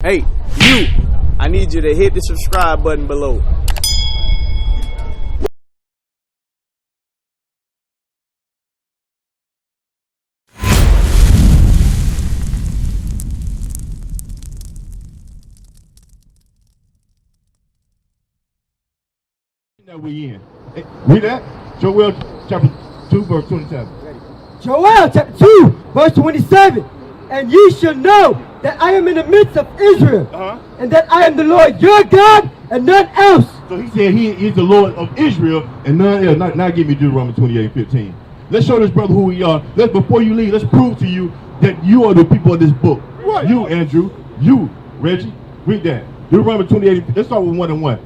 Hey, you, I need you to hit the subscribe button below. That we in. Hey, read that. Joel chapter 2 verse 27. Joel chapter 2 verse 27. And ye shall know that I am in the midst of Israel, and that I am the Lord your God and none else. So he said he is the Lord of Israel and none else. Now give me Deuteronomy 28:15. Let's show this brother who we are. Before you leave, let's prove to you that you are the people of this book. Right. You, Andrew. You, Reggie. Read that. Deuteronomy 28. Let's start with 1 and 1.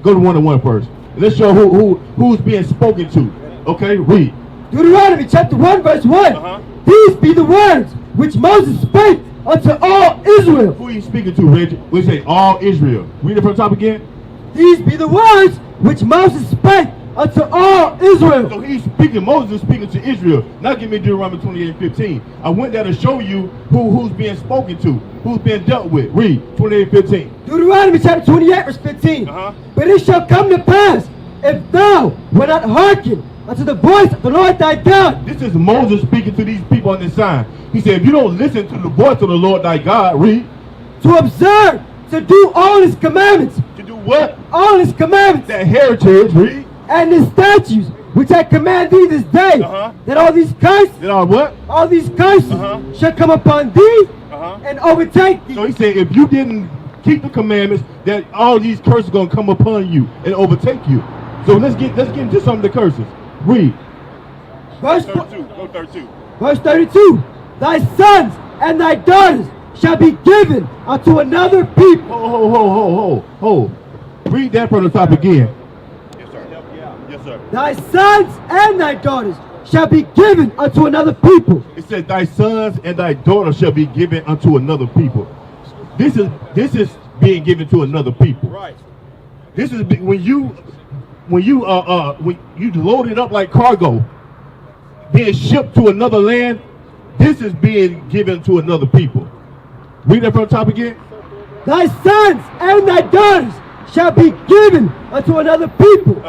Go to 1 and 1 first. Let's show who's being spoken to. Okay, read. Deuteronomy chapter 1 verse 1. These be the words which Moses spake unto all Israel. Who are you speaking to, Reggie? We say all Israel. Read it from the top again. These be the words which Moses spake unto all Israel. So he's speaking, Moses is speaking to Israel. Now give me Deuteronomy 28:15. I went there to show you who's being spoken to, who's being dealt with. Read 28:15. Deuteronomy chapter 28 verse 15. But it shall come to pass, if thou wilt not hearken unto the voice of the Lord thy God. This is Moses speaking to these people on this sign. He said, if you don't listen to the voice of the Lord thy God, read. To observe, to do all his commandments. To do what? All his commandments. That heritage, read. And his statutes, which I command thee this day, that all these curses, that all what? All these curses shall come upon thee and overtake thee. So he said, if you didn't keep the commandments, that all these curses are going to come upon you and overtake you. So let's get into some of the curses. Read. Verse 32. Go 32. Verse 32. Thy sons and thy daughters shall be given unto another people. Ho. Read that from the top again. Yes, sir. Yes, sir. Thy sons and thy daughters shall be given unto another people. It said, thy sons and thy daughters shall be given unto another people. This is being given to another people. Right. This is when you load it up like cargo, being shipped to another land. This is being given to another people. Read that from the top again. Thy sons and thy daughters shall be given unto another people,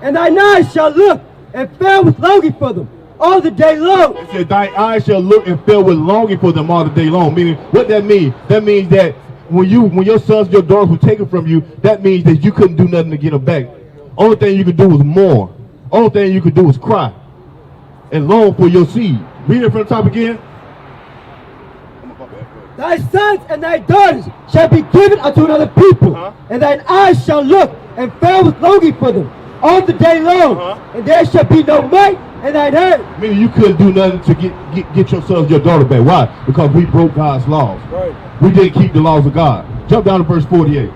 and thine eyes shall look and fail with longing for them all the day long. It said, thy eyes shall look and fail with longing for them all the day long. Meaning, what that means? That means that when your sons, your daughters were taken from you, that means that you couldn't do nothing to get them back. Only thing you could do was mourn. Only thing you could do was cry and long for your seed. Read it from the top again. Thy sons and thy daughters shall be given unto another people, and thine eyes shall look and fail with longing for them all the day long, and there shall be no might in thine hand. Meaning you couldn't do nothing to get your sons, your daughter back. Why? Because we broke God's laws. Right. We didn't keep the laws of God. Jump down to verse 48.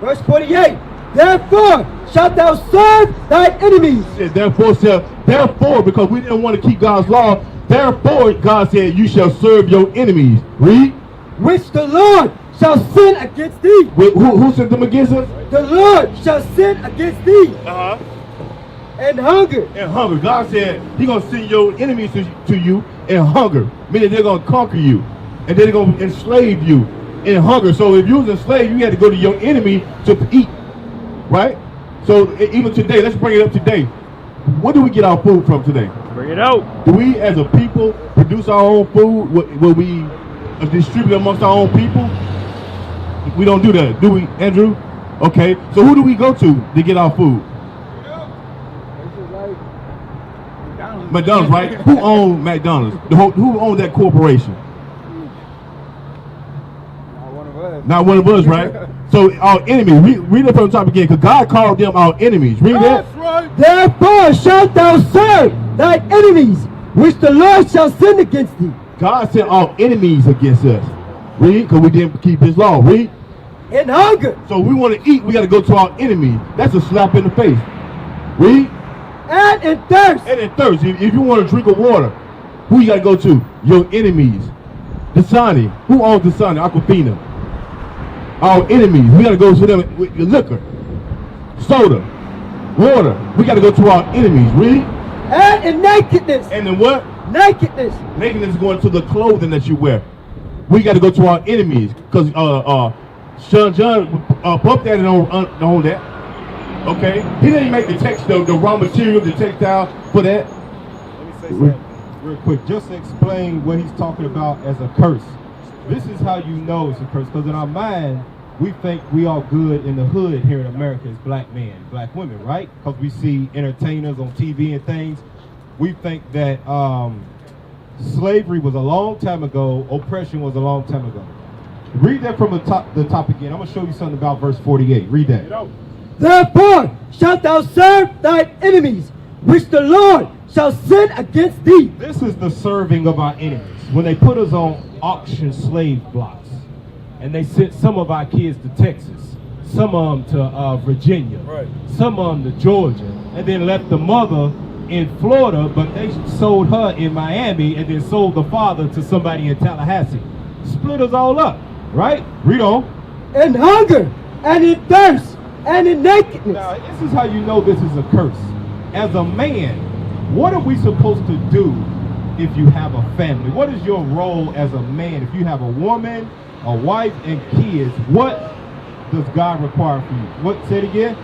Verse 48. Therefore shalt thou serve thy enemies. Therefore, because we didn't want to keep God's law, therefore God said, you shall serve your enemies. Read. Which the Lord shall sin against thee. Who sent them against us? The Lord shall sin against thee. And hunger. And hunger. God said He's going to send your enemies to you in hunger. Meaning they're going to conquer you. And they're going to enslave you in hunger. So if you was enslaved, you had to go to your enemy to eat. Right? So even today, let's bring it up today. Where do we get our food from today? Bring it out. Do we as a people produce our own food? Will we distribute amongst our own people? We don't do that, do we, Andrew? Okay, so who do we go to get our food? McDonald's, right? Who owns McDonald's? Who owns that corporation? Not one of us, right? So our enemies, read it from the top again, because God called them our enemies. Read that. Right. Therefore shalt thou serve thy enemies, which the Lord shall send against thee. God sent our enemies against us. Read, because we didn't keep His law. Read. In hunger. So we want to eat, we got to go to our enemies. That's a slap in the face. Read. And in thirst. And in thirst. If you want to drink of water, who you got to go to? Your enemies. Dasani. Who owns Dasani? Aquafina. Our enemies. We got to go to them with liquor, soda, water. We got to go to our enemies. Read. And in nakedness. And in what? Nakedness. Nakedness is going to the clothing that you wear. we got to go to our enemies because John bumped that and on that. Okay, he didn't make the text, the raw material, the textile for that. Let me say something real quick. Just to explain what he's talking about as a curse. This is how you know it's a curse, because in our mind, we think we all good in the hood here in America as black men, black women, right? Because we see entertainers on TV and things. We think that slavery was a long time ago, oppression was a long time ago. Read that from the top again. I'm going to show you something about verse 48. Read that. Therefore shalt thou serve thine enemies, which the Lord shall send against thee. This is the serving of our enemies. When they put us on auction slave blocks, and they sent some of our kids to Texas, some of them to Virginia, right, some of them to Georgia, and then left the mother in Florida, but they sold her in Miami and then sold the father to somebody in Tallahassee. Split us all up, right? Read on. In hunger, and in thirst, and in nakedness. Now, this is how you know this is a curse. As a man, what are we supposed to do if you have a family? What is your role as a man? If you have a woman, a wife, and kids, what does God require from you? What? Say it again.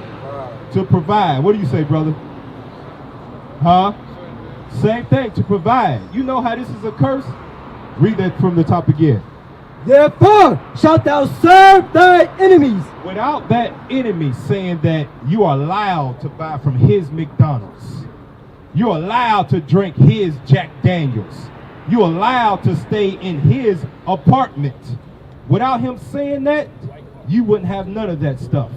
To provide. What do you say, brother? Huh? Same thing, to provide. You know how this is a curse? Read that from the top again. Therefore shalt thou serve thy enemies. Without that enemy saying that you are allowed to buy from his McDonald's, you're allowed to drink his Jack Daniels, you're allowed to stay in his apartment. Without him saying that, you wouldn't have none of that stuff.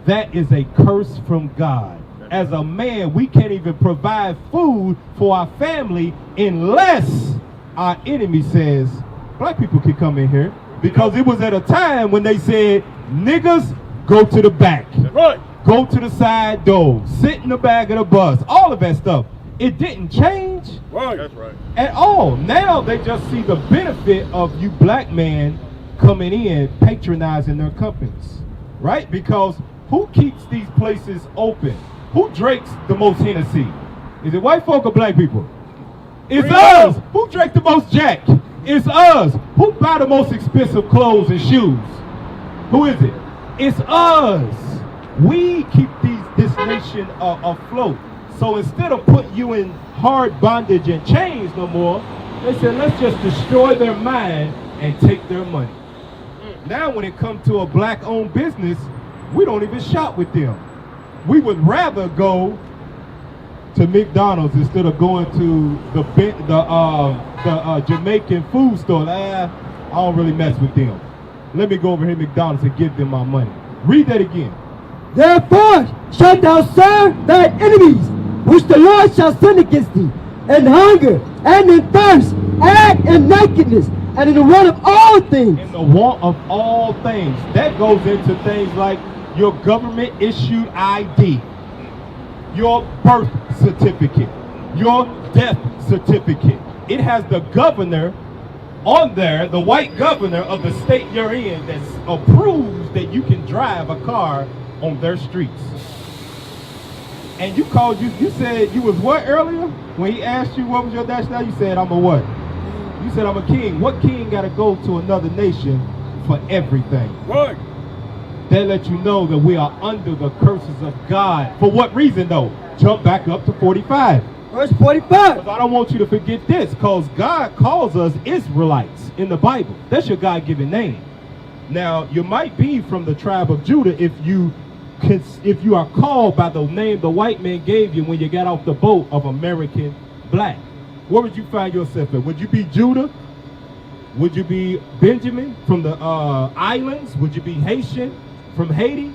That is a curse from God. As a man, we can't even provide food for our family unless our enemy says, black people can come in here. Because it was at a time when they said, niggas, go to the back. Right. Go to the side door. Sit in the back of the bus. All of that stuff. It didn't change. Right. That's right. At all. Now they just see the benefit of you black men coming in, patronizing their companies. Right? Because who keeps these places open? Who drinks the most Hennessy? Is it white folk or black people? It's us. Who drink the most Jack? It's us. Who buy the most expensive clothes and shoes? Who is it? It's us. We keep this nation afloat. So instead of putting you in hard bondage and chains no more, they said, let's just destroy their mind and take their money. Now when it comes to a black-owned business, we don't even shop with them. We would rather go to McDonald's instead of going to the Jamaican food store. I don't really mess with them. Let me go over here to McDonald's and give them my money. Read that again. Therefore shalt thou serve thy enemies, which the Lord shall send against thee, in hunger, and in thirst, and in nakedness, and in the want of all things. In the want of all things. That goes into things like your government issued ID, your birth certificate, your death certificate. It has the governor on there, the white governor of the state you're in, that approves that you can drive a car on their streets. And you said you was what earlier? When he asked you what was your nationality, you said I'm a what? You said I'm a king. What king got to go to another nation for everything? Right. That let you know that we are under the curses of God. For what reason though? Jump back up to 45. Verse 45. Because I don't want you to forget this, because God calls us Israelites in the Bible. That's your God-given name. Now, you might be from the tribe of Judah if you are called by the name the white man gave you when you got off the boat of American black. Where would you find yourself in? Would you be Judah? Would you be Benjamin from the islands? Would you be Haitian from Haiti?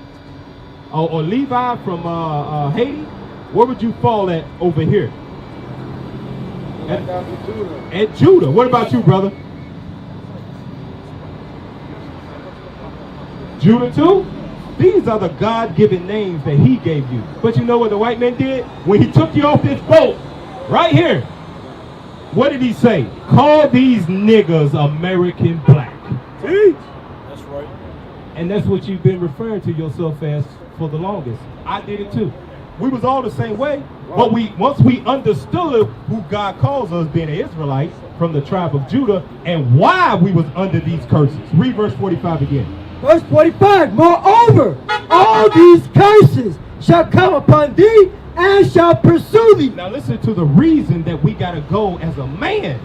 Or Levi from Haiti? Where would you fall at over here? At Judah. What about you, brother? Judah too? These are the God-given names that he gave you. But you know what the white man did? When he took you off this boat, right here, what did he say? Call these niggas American black. See? That's right. And that's what you've been referring to yourself as for the longest. I did it too. We was all the same way. But once we understood who God calls us being an Israelite, from the tribe of Judah, and why we was under these curses. Read verse 45 again. Verse 45, moreover, all these curses shall come upon thee and shall pursue thee. Now listen to the reason that we got to go as a man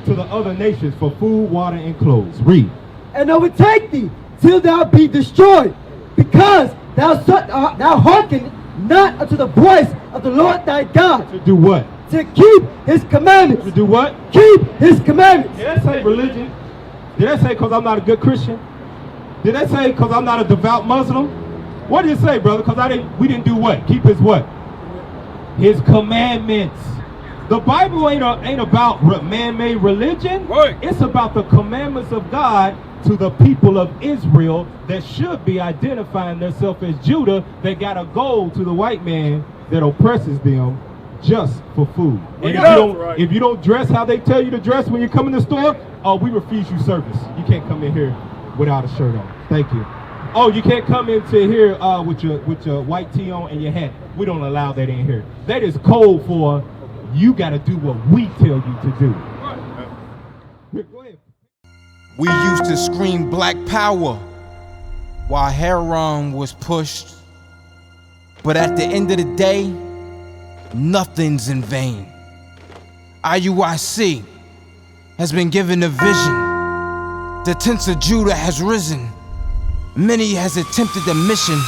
to the other nations for food, water, and clothes. Read. And overtake thee till thou be destroyed, because thou hearken not unto the voice of the Lord thy God. To do what? To keep his commandments. To do what? Keep his commandments. Did that say religion? Did that say because I'm not a good Christian? Did that say because I'm not a devout Muslim? What did it say, brother? Because we didn't do what? Keep his what? His commandments. The Bible ain't about man-made religion. Right. It's about the commandments of God to the people of Israel that should be identifying themselves as Judah, that got to go to the white man that oppresses them just for food. And if you don't dress how they tell you to dress when you come in the store, we refuse you service. You can't come in here without a shirt on. Thank you. Oh, you can't come into here with your white tee on and your hat. We don't allow that in here. That is code for you got to do what we tell you to do. Go ahead. We used to scream black power while heroin was pushed. But at the end of the day, nothing's in vain. IUIC has been given a vision. The tents of Judah has risen. Many has attempted the mission,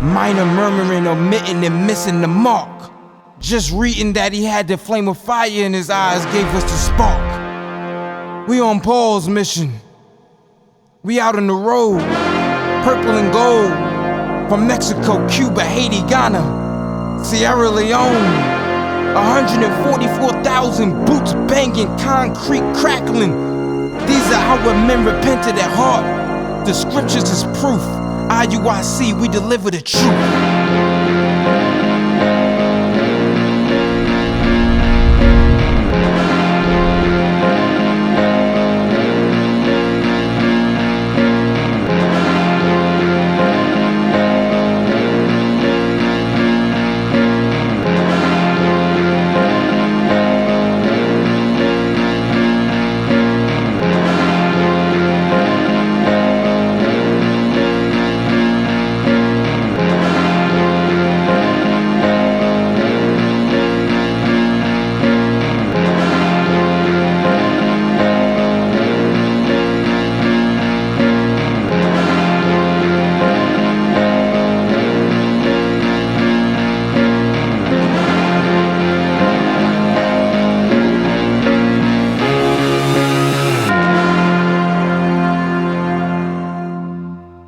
minor murmuring, omitting, and missing the mark. Just reading that he had the flame of fire in his eyes gave us the spark. We on Paul's mission. We out on the road, purple and gold, from Mexico, Cuba, Haiti, Ghana, Sierra Leone. 144,000 boots banging, concrete crackling. These are our men repented at heart. The scriptures is proof. IUIC, we deliver the truth.